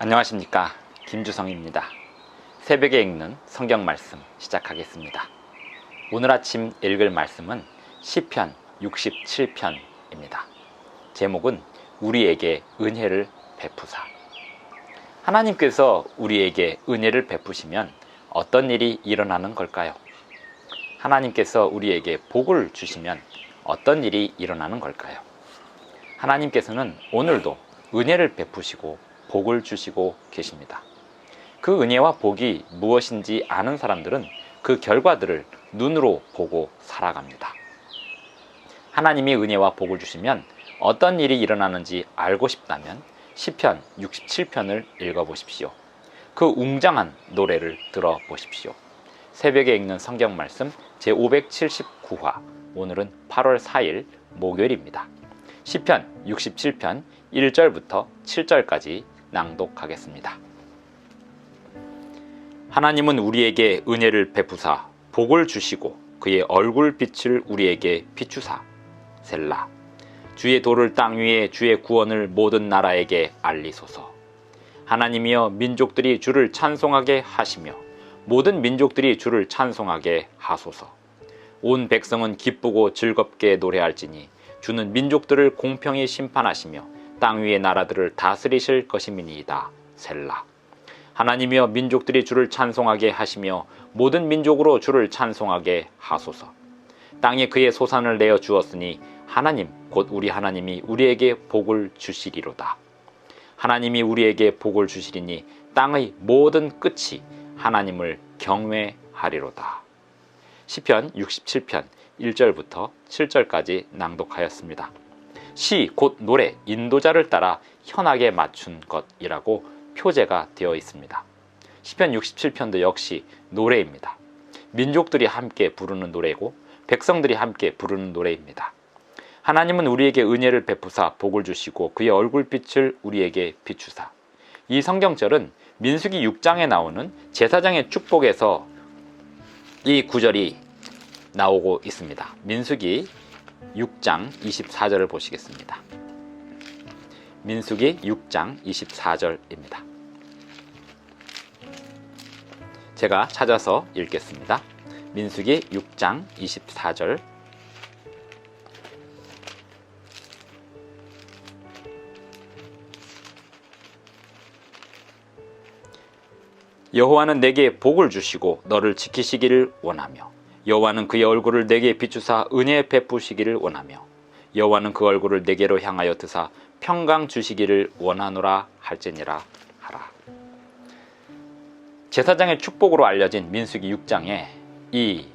안녕하십니까, 김주성입니다. 새벽에 읽는 성경 말씀 시작하겠습니다. 오늘 아침 읽을 말씀은 시편 67편입니다. 제목은 우리에게 은혜를 베푸사. 하나님께서 우리에게 은혜를 베푸시면 어떤 일이 일어나는 걸까요? 하나님께서 우리에게 복을 주시면 어떤 일이 일어나는 걸까요? 하나님께서는 오늘도 은혜를 베푸시고 복을 주시고 계십니다. 그 은혜와 복이 무엇인지 아는 사람들은 그 결과들을 눈으로 보고 살아갑니다. 하나님이 은혜와 복을 주시면 어떤 일이 일어나는지 알고 싶다면 시편 67편을 읽어보십시오. 그 웅장한 노래를 들어보십시오. 새벽에 읽는 성경 말씀 제579화, 오늘은 8월 4일 목요일입니다. 시편 67편 1절부터 7절까지 낭독하겠습니다. 하나님은 우리에게 은혜를 베푸사 복을 주시고 그의 얼굴빛을 우리에게 비추사. 셀라. 주의 도를 땅 위에 주의 구원을 모든 나라에게 알리소서. 하나님이여, 민족들이 주를 찬송하게 하시며 모든 민족들이 주를 찬송하게 하소서. 온 백성은 기쁘고 즐겁게 노래할지니 주는 민족들을 공평히 심판하시며 땅 위의 나라들을 다스리실 것임이니이다. 셀라. 하나님이여, 민족들이 주를 찬송하게 하시며 모든 민족으로 주를 찬송하게 하소서. 땅에 그의 소산을 내어 주었으니 하나님 곧 우리 하나님이 우리에게 복을 주시리로다. 하나님이 우리에게 복을 주시리니 땅의 모든 끝이 하나님을 경외하리로다. 시편 67편 1절부터 7절까지 낭독하였습니다. 시 곧 노래, 인도자를 따라 현악에 맞춘 것이라고 표제가 되어 있습니다. 시편 67편도 역시 노래입니다. 민족들이 함께 부르는 노래고 백성들이 함께 부르는 노래입니다. 하나님은 우리에게 은혜를 베푸사 복을 주시고 그의 얼굴빛을 우리에게 비추사. 이 성경절은 민수기 6장에 나오는 제사장의 축복에서 이 구절이 나오고 있습니다. 민수기 6장 24절을 보시겠습니다. 민수기 6장 24절입니다. 제가 찾아서 읽겠습니다. 민수기 6장 24절. 여호와는 내게 복을 주시고 너를 지키시기를 원하며 여호와는 그의 얼굴을 내게 비추사 은혜 베푸시기를 원하며 여호와는 그 얼굴을 내게로 향하여 드사 평강 주시기를 원하노라 할지니라 하라. 제사장의 축복으로 알려진 민수기 6장의 이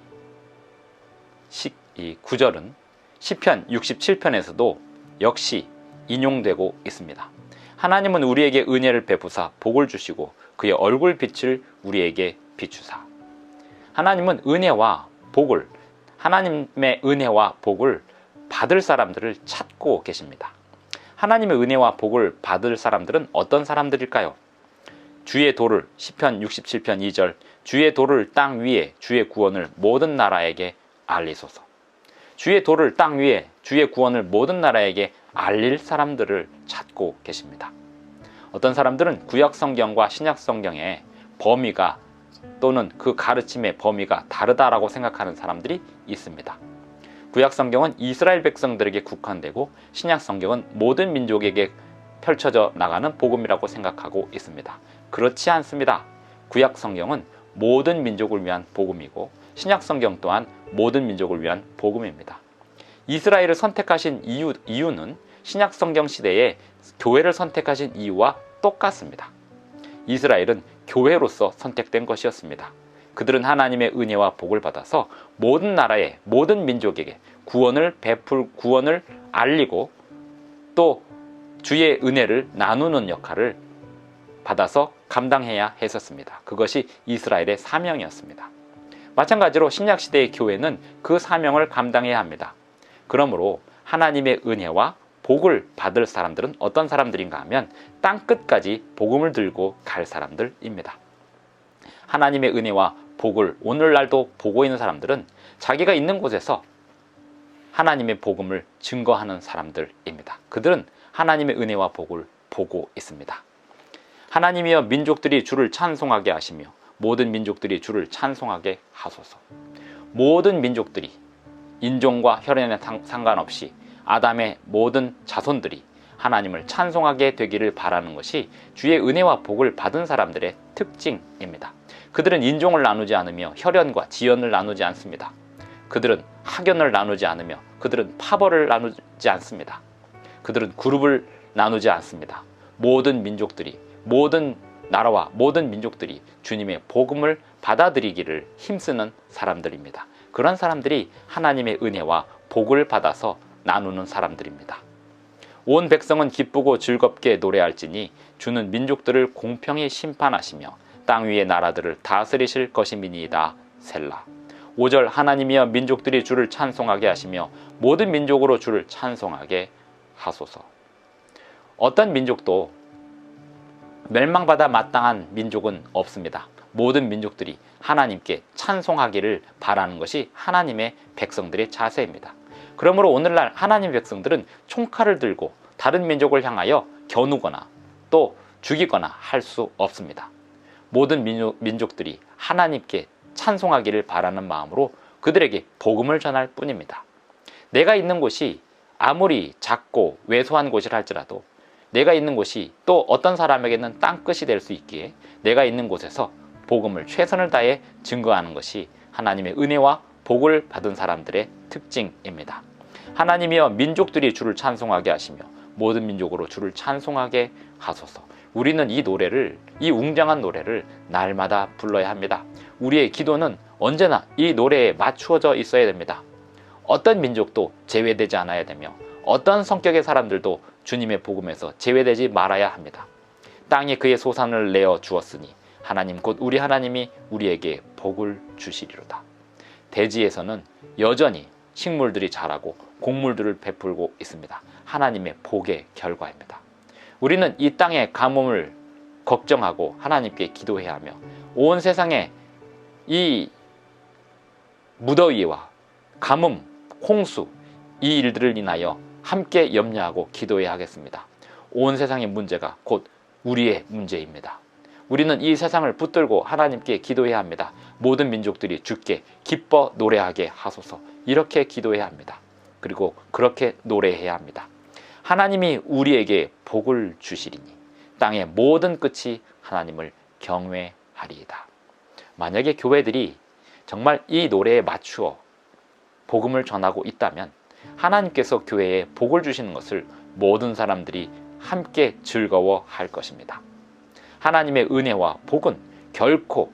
구절은 시편 67편에서도 역시 인용되고 있습니다. 하나님은 우리에게 은혜를 베푸사 복을 주시고 그의 얼굴빛을 우리에게 비추사. 하나님은 은혜와 복을, 하나님의 은혜와 복을 받을 사람들을 찾고 계십니다. 하나님의 은혜와 복을 받을 사람들은 어떤 사람들일까요? 주의 도를, 시편 67편 2절, 주의 도를 땅 위에 주의 구원을 모든 나라에게 알리소서. 주의 도를 땅 위에 주의 구원을 모든 나라에게 알릴 사람들을 찾고 계십니다. 어떤 사람들은 구약 성경과 신약 성경의 범위가 또는 그 가르침의 범위가 다르다라고 생각하는 사람들이 있습니다. 구약 성경은 이스라엘 백성들에게 국한되고 신약 성경은 모든 민족에게 펼쳐져 나가는 복음이라고 생각하고 있습니다. 그렇지 않습니다. 구약 성경은 모든 민족을 위한 복음이고 신약 성경 또한 모든 민족을 위한 복음입니다. 이스라엘을 선택하신 이유는 신약 성경 시대에 교회를 선택하신 이유와 똑같습니다. 이스라엘은 교회로서 선택된 것이었습니다. 그들은 하나님의 은혜와 복을 받아서 모든 나라의 모든 민족에게 구원을 알리고 또 주의 은혜를 나누는 역할을 받아서 감당해야 했었습니다. 그것이 이스라엘의 사명이었습니다. 마찬가지로 신약시대의 교회는 그 사명을 감당해야 합니다. 그러므로 하나님의 은혜와 복을 받을 사람들은 어떤 사람들인가 하면 땅끝까지 복음을 들고 갈 사람들입니다. 하나님의 은혜와 복을 오늘날도 보고 있는 사람들은 자기가 있는 곳에서 하나님의 복음을 증거하는 사람들입니다. 그들은 하나님의 은혜와 복을 보고 있습니다. 하나님이여 민족들이 주를 찬송하게 하시며 모든 민족들이 주를 찬송하게 하소서. 모든 민족들이 인종과 혈연에 상관없이 아담의 모든 자손들이 하나님을 찬송하게 되기를 바라는 것이 주의 은혜와 복을 받은 사람들의 특징입니다. 그들은 인종을 나누지 않으며 혈연과 지연을 나누지 않습니다. 그들은 학연을 나누지 않으며 그들은 파벌을 나누지 않습니다. 그들은 그룹을 나누지 않습니다. 모든 민족들이, 모든 나라와 모든 민족들이 주님의 복음을 받아들이기를 힘쓰는 사람들입니다. 그런 사람들이 하나님의 은혜와 복을 받아서 나누는 사람들입니다. 온 백성은 기쁘고 즐겁게 노래할지니 주는 민족들을 공평히 심판하시며 땅 위의 나라들을 다스리실 것임이니이다. 셀라. 5절 하나님이여 민족들이 주를 찬송하게 하시며 모든 민족으로 주를 찬송하게 하소서. 어떤 민족도 멸망받아 마땅한 민족은 없습니다. 모든 민족들이 하나님께 찬송하기를 바라는 것이 하나님의 백성들의 자세입니다. 그러므로 오늘날 하나님의 백성들은 총칼을 들고 다른 민족을 향하여 겨누거나 또 죽이거나 할 수 없습니다. 모든 민족들이 하나님께 찬송하기를 바라는 마음으로 그들에게 복음을 전할 뿐입니다. 내가 있는 곳이 아무리 작고 왜소한 곳이라 할지라도 내가 있는 곳이 또 어떤 사람에게는 땅끝이 될 수 있기에 내가 있는 곳에서 복음을 최선을 다해 증거하는 것이 하나님의 은혜와 복을 받은 사람들의 특징입니다. 하나님이여 민족들이 주를 찬송하게 하시며 모든 민족으로 주를 찬송하게 하소서. 우리는 이 노래를, 이 웅장한 노래를 날마다 불러야 합니다. 우리의 기도는 언제나 이 노래에 맞추어져 있어야 됩니다. 어떤 민족도 제외되지 않아야 되며 어떤 성격의 사람들도 주님의 복음에서 제외되지 말아야 합니다. 땅이 그의 소산을 내어 주었으니 하나님 곧 우리 하나님이 우리에게 복을 주시리로다. 대지에서는 여전히 식물들이 자라고 곡물들을 베풀고 있습니다. 하나님의 복의 결과입니다. 우리는 이 땅의 가뭄을 걱정하고 하나님께 기도해야 하며 온 세상에 이 무더위와 가뭄, 홍수 이 일들을 인하여 함께 염려하고 기도해야 하겠습니다. 온 세상의 문제가 곧 우리의 문제입니다. 우리는 이 세상을 붙들고 하나님께 기도해야 합니다. 모든 민족들이 주께 기뻐 노래하게 하소서. 이렇게 기도해야 합니다. 그리고 그렇게 노래해야 합니다. 하나님이 우리에게 복을 주시리니 땅의 모든 끝이 하나님을 경외하리이다. 만약에 교회들이 정말 이 노래에 맞추어 복음을 전하고 있다면 하나님께서 교회에 복을 주시는 것을 모든 사람들이 함께 즐거워할 것입니다. 하나님의 은혜와 복은 결코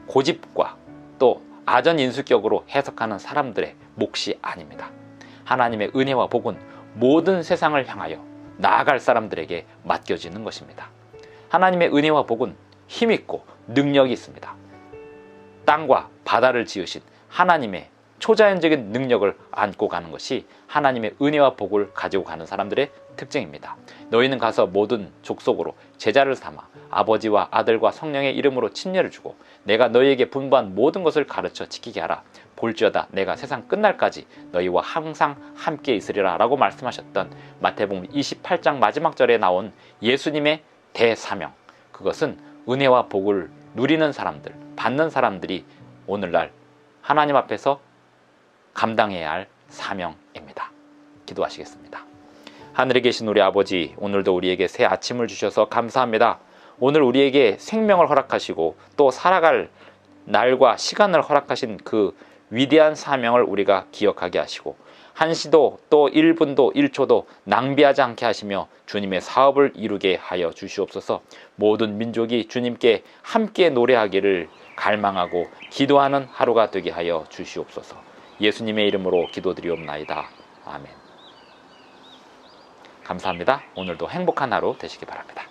고집과 또 아전인수격으로 해석하는 사람들의 몫이 아닙니다. 하나님의 은혜와 복은 모든 세상을 향하여 나아갈 사람들에게 맡겨지는 것입니다. 하나님의 은혜와 복은 힘있고 능력이 있습니다. 땅과 바다를 지으신 하나님의 초자연적인 능력을 안고 가는 것이 하나님의 은혜와 복을 가지고 가는 사람들의 특징입니다. 너희는 가서 모든 족속으로 제자를 삼아 아버지와 아들과 성령의 이름으로 침례를 주고 내가 너희에게 분부한 모든 것을 가르쳐 지키게 하라. 볼지어다 내가 세상 끝날까지 너희와 항상 함께 있으리라 라고 말씀하셨던 마태복음 28장 마지막 절에 나온 예수님의 대사명, 그것은 은혜와 복을 누리는 사람들, 받는 사람들이 오늘날 하나님 앞에서 감당해야 할 사명입니다. 기도하시겠습니다. 하늘에 계신 우리 아버지, 오늘도 우리에게 새 아침을 주셔서 감사합니다. 오늘 우리에게 생명을 허락하시고 또 살아갈 날과 시간을 허락하신 그 위대한 사명을 우리가 기억하게 하시고 한시도 또 1분도 1초도 낭비하지 않게 하시며 주님의 사업을 이루게 하여 주시옵소서. 모든 민족이 주님께 함께 노래하기를 갈망하고 기도하는 하루가 되게 하여 주시옵소서. 예수님의 이름으로 기도드리옵나이다. 아멘. 감사합니다. 오늘도 행복한 하루 되시기 바랍니다.